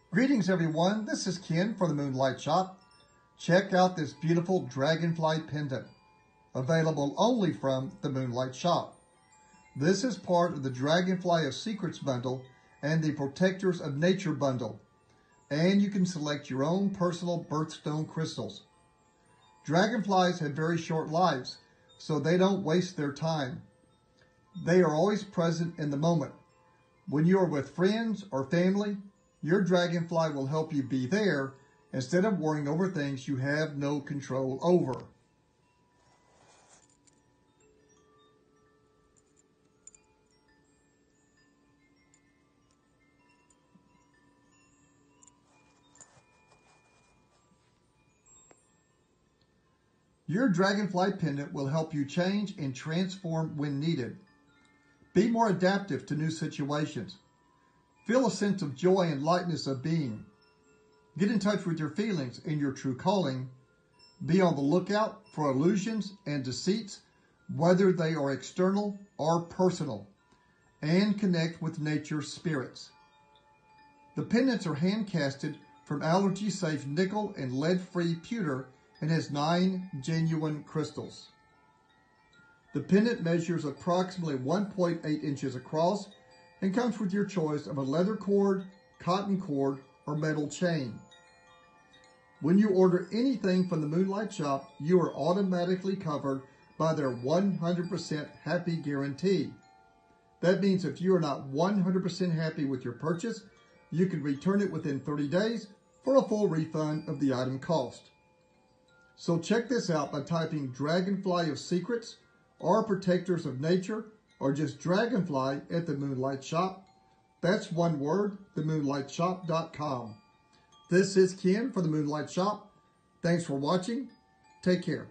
Greetings everyone, this is Ken from the Moonlight Shop. Check out this beautiful Dragonfly Pendant, available only from the Moonlight Shop. This is part of the Dragonfly of Secrets bundle and the Protectors of Nature bundle, and you can select your own personal birthstone crystals. Dragonflies have very short lives, so they don't waste their time. They are always present in the moment. When you are with friends or family, your dragonfly will help you be there instead of worrying over things you have no control over. Your Dragonfly Pendant will help you change and transform when needed. Be more adaptive to new situations. Feel a sense of joy and lightness of being. Get in touch with your feelings and your true calling. Be on the lookout for illusions and deceits, whether they are external or personal, and connect with nature's spirits. The pendants are hand-casted from allergy-safe nickel and lead-free pewter and has 9 genuine crystals. The pendant measures approximately 1.8 inches across and comes with your choice of a leather cord, cotton cord, or metal chain. When you order anything from the Moonlight Shop, you are automatically covered by their 100% happy guarantee. That means if you are not 100% happy with your purchase, you can return it within 30 days for a full refund of the item cost. So check this out by typing Dragonfly of Secrets or Protectors of Nature or just Dragonfly at the Moonlight Shop. That's one word, themoonlightshop.com. This is Ken for the Moonlight Shop. Thanks for watching. Take care.